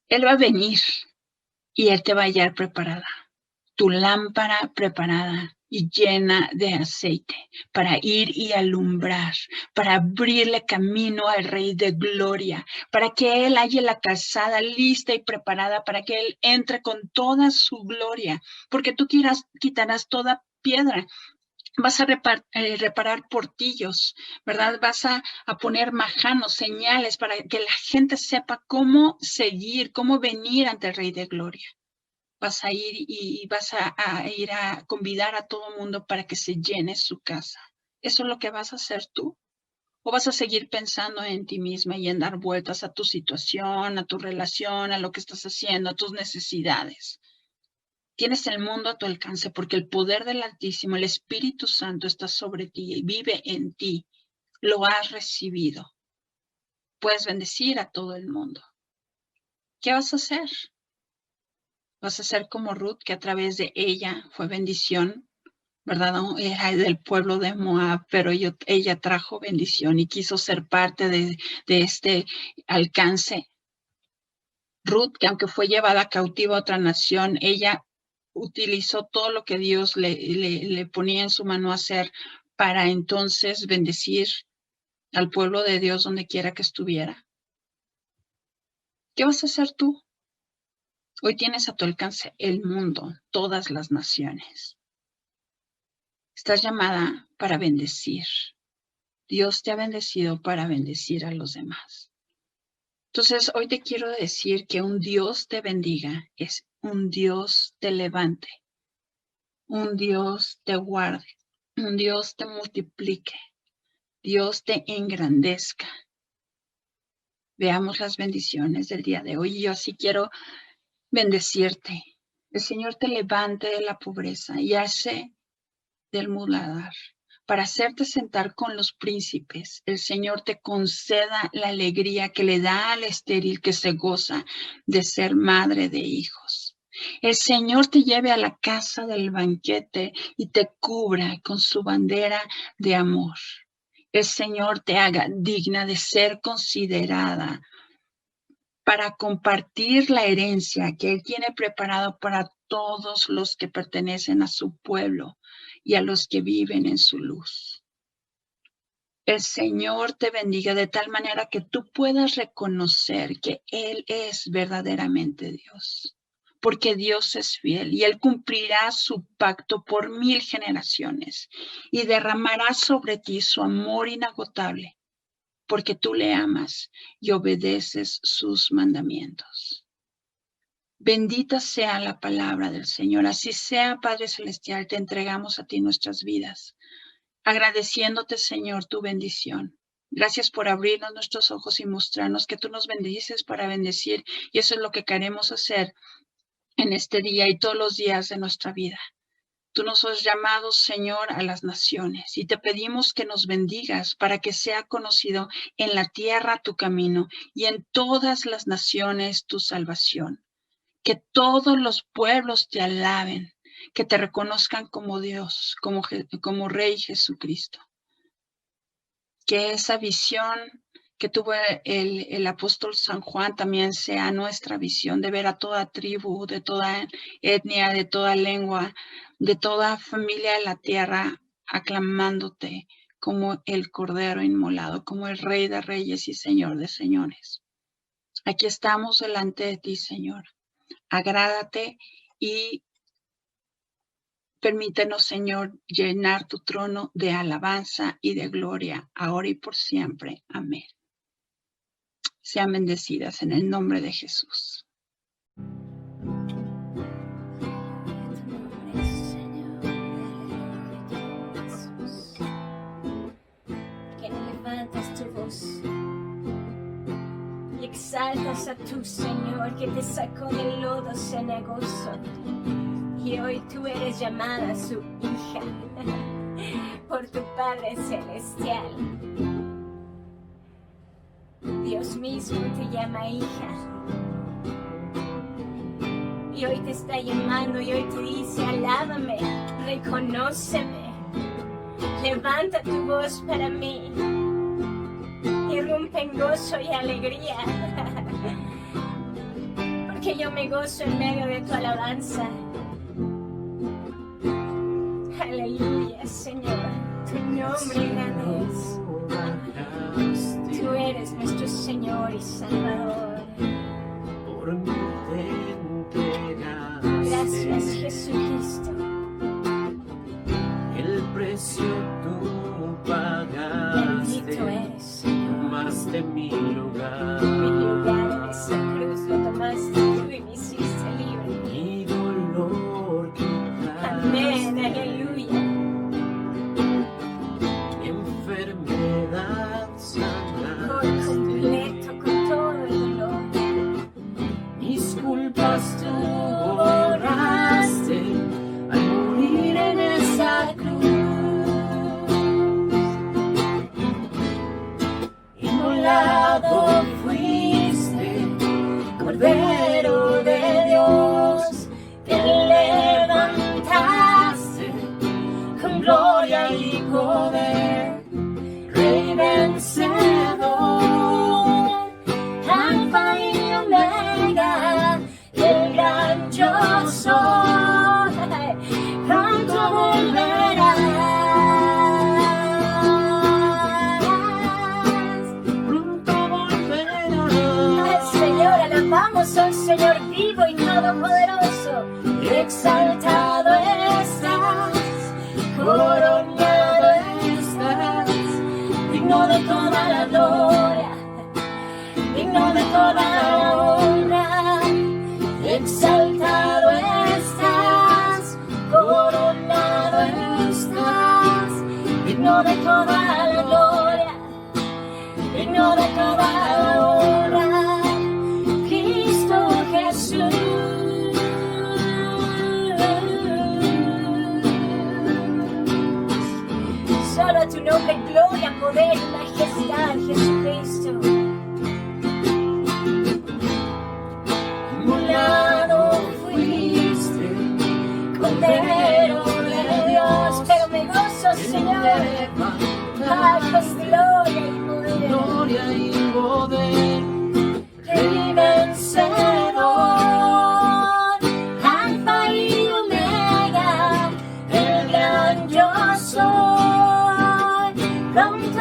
Él va a venir y Él te va a hallar preparada. tu lámpara preparada y llena de aceite para ir y alumbrar, para abrirle camino al Rey de Gloria, para que Él halle la calzada lista y preparada, para que Él entre con toda su gloria, porque tú quitarás toda piedra. Vas a reparar portillos, ¿verdad? Vas a poner majanos, señales para que la gente sepa cómo seguir, cómo venir ante el Rey de Gloria. Vas a ir y vas a ir a convidar a todo mundo para que se llene su casa. ¿Eso es lo que vas a hacer tú? ¿O vas a seguir pensando en ti misma y en dar vueltas a tu situación, a tu relación, a lo que estás haciendo, a tus necesidades? Tienes el mundo a tu alcance porque el poder del Altísimo, el Espíritu Santo está sobre ti y vive en ti. Lo has recibido. Puedes bendecir a todo el mundo. ¿Qué vas a hacer? Vas a ser como Ruth, que a través de ella fue bendición, ¿verdad? Era del pueblo de Moab, pero ella trajo bendición y quiso ser parte de este alcance. Ruth, que aunque fue llevada cautiva a otra nación, ella utilizó todo lo que Dios le ponía en su mano a hacer para entonces bendecir al pueblo de Dios donde quiera que estuviera. ¿Qué vas a hacer tú? Hoy tienes a tu alcance el mundo, todas las naciones. Estás llamada para bendecir. Dios te ha bendecido para bendecir a los demás. Entonces, hoy te quiero decir que un Dios te bendiga es un Dios te levante, un Dios te guarde, un Dios te multiplique, Dios te engrandezca. Veamos las bendiciones del día de hoy. Yo así quiero bendecirte. El Señor te levante de la pobreza y hace del muladar para hacerte sentar con los príncipes. El Señor te conceda la alegría que le da al estéril que se goza de ser madre de hijos. El Señor te lleve a la casa del banquete y te cubra con su bandera de amor. El Señor te haga digna de ser considerada para compartir la herencia que Él tiene preparado para todos los que pertenecen a su pueblo y a los que viven en su luz. El Señor te bendiga de tal manera que tú puedas reconocer que Él es verdaderamente Dios, porque Dios es fiel y Él cumplirá su pacto por 1000 generaciones y derramará sobre ti su amor inagotable, porque tú le amas y obedeces sus mandamientos. Bendita sea la palabra del Señor. Así sea, Padre Celestial, te entregamos a ti nuestras vidas, agradeciéndote, Señor, tu bendición. Gracias por abrirnos nuestros ojos y mostrarnos que tú nos bendices para bendecir, y eso es lo que queremos hacer en este día y todos los días de nuestra vida. Tú nos has llamado, Señor, a las naciones y te pedimos que nos bendigas para que sea conocido en la tierra tu camino y en todas las naciones tu salvación. Que todos los pueblos te alaben, que te reconozcan como Dios, como Rey Jesucristo. Que esa visión que tuvo el apóstol San Juan también sea nuestra visión, de ver a toda tribu, de toda etnia, de toda lengua, de toda familia de la tierra, aclamándote como el Cordero inmolado, como el Rey de Reyes y Señor de Señores. Aquí estamos delante de ti, Señor. Agrádate y permítenos, Señor, llenar tu trono de alabanza y de gloria, ahora y por siempre. Amén. Sean bendecidas en el nombre de Jesús. Que levantas tu voz y exaltas a tu Señor, que te sacó del lodo cenagoso, y hoy tú eres llamada su hija por tu Padre Celestial. Dios mismo te llama hija, y hoy te está llamando y hoy te dice: alábame, reconóceme, levanta tu voz para mí, irrumpe en gozo y alegría, porque yo me gozo en medio de tu alabanza. Señor. Tu nombre grande es. Tú eres nuestro Señor y Salvador. Por mí te entregaste. Gracias, Jesucristo. El precio tú pagaste. Bendito eres, Señor. Tomaste mi lugar. Mi lugar en esa cruz lo tomaste tú y me hiciste libre. Mi dolor quitaste. Amén, aleluya. Mi enfermedad Por sanaste. completo, con todo el dolor. Mis culpas tú borraste al morir en esa cruz. Inmolado fuiste, Cordero de Dios, te levantaste con gloria y poder, Rey vencedor, Alfa y Omega, el gran yo soy, pronto volverás, pronto volverás. Al Señor alabamos, al Señor vivo y todopoderoso. Exaltado estás, coronado estás, digno de toda la gloria, digno de toda la honra. Exaltado estás, coronado estás, digno de toda la gloria, digno de toda la honra. Cristo Jesús. Solo a tu nombre, gloria, poder y majestad, Jesucristo. Inmolado fuiste, Cordero de Dios, pero me gozo, Señor. Ay, pues gloria y poder, Gloria y poder, Rey vencedor, Alfa y Omega, el gran yo soy, pronto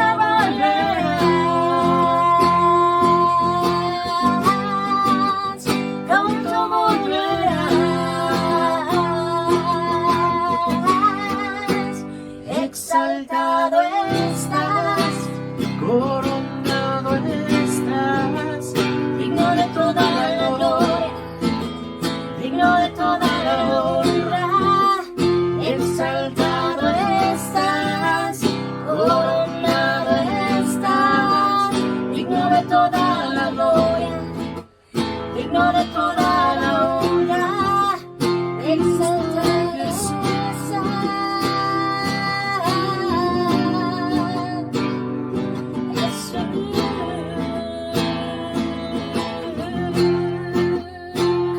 volverás, pronto volverás. Exaltado estás, coronado estás, digno de toda la gloria, digno de toda la honra. Exaltado estás, coronado estás, digno de toda la gloria, digno de toda la honra. Exaltado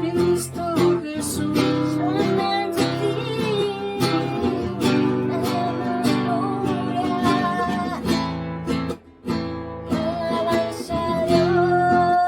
Cristo Jesús. solamente a ti, alabanza a Dios.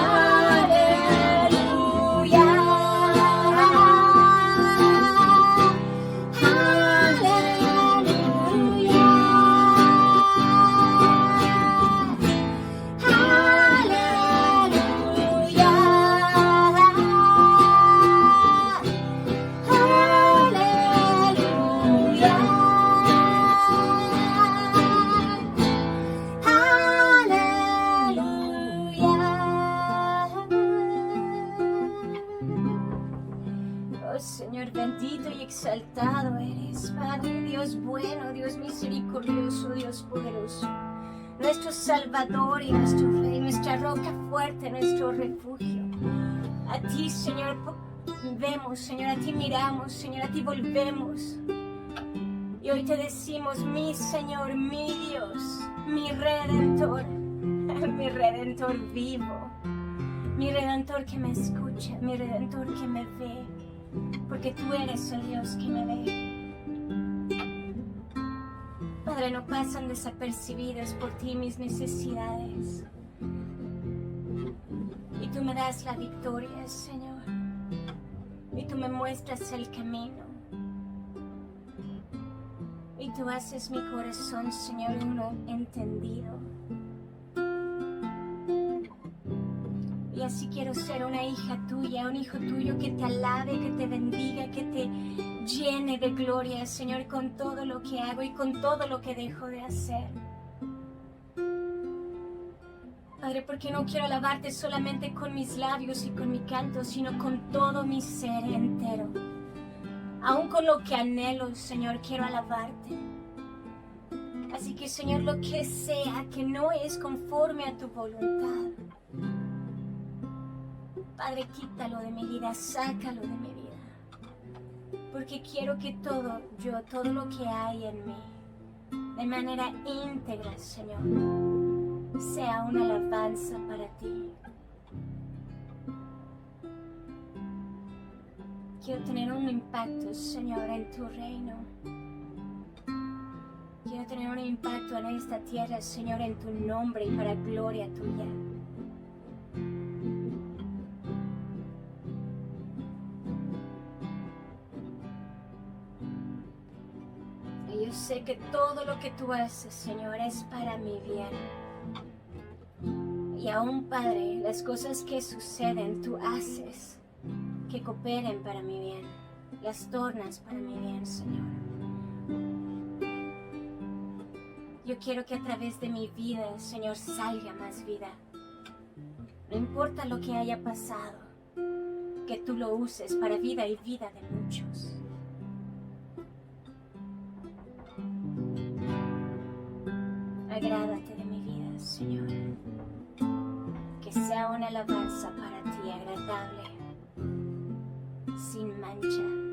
Aleluya. exaltado eres, Padre, Dios bueno, Dios misericordioso, Dios poderoso. Nuestro Salvador y nuestro Rey, nuestra roca fuerte, nuestro refugio. A ti, Señor, vemos, Señor, a ti miramos, Señor, a ti volvemos. Y hoy te decimos, mi Señor, mi Dios, mi Redentor vivo, mi Redentor que me escucha, mi Redentor que me ve, porque tú eres el Dios que me ve. Padre, no pasan desapercibidas por ti mis necesidades. Y tú me das la victoria, Señor. Y tú me muestras el camino. Y tú haces mi corazón, Señor, uno entendido. Y así quiero ser una hija tuya, un hijo tuyo que te alabe, que te bendiga, que te llene de gloria, Señor, con todo lo que hago y con todo lo que dejo de hacer. Padre, porque no quiero alabarte solamente con mis labios y con mi canto, sino con todo mi ser entero. Aún con lo que anhelo, Señor, quiero alabarte. Así que, Señor, lo que sea que no es conforme a tu voluntad, Padre, quítalo de mi vida, sácalo de mi vida. Porque quiero que todo lo que hay en mí, de manera íntegra, Señor, sea una alabanza para ti. Quiero tener un impacto, Señor, en tu reino. Quiero tener un impacto en esta tierra, Señor, en tu nombre y para gloria tuya. Y yo sé que todo lo que tú haces, Señor, es para mi bien. Y aún, Padre, las cosas que suceden, tú haces que cooperen para mi bien, las tornas para mi bien, Señor. Yo quiero que a través de mi vida, Señor, salga más vida. No importa lo que haya pasado, que tú lo uses para vida y vida de muchos. Agrádate de mi vida, Señor. Que sea una alabanza para ti agradable, sin mancha.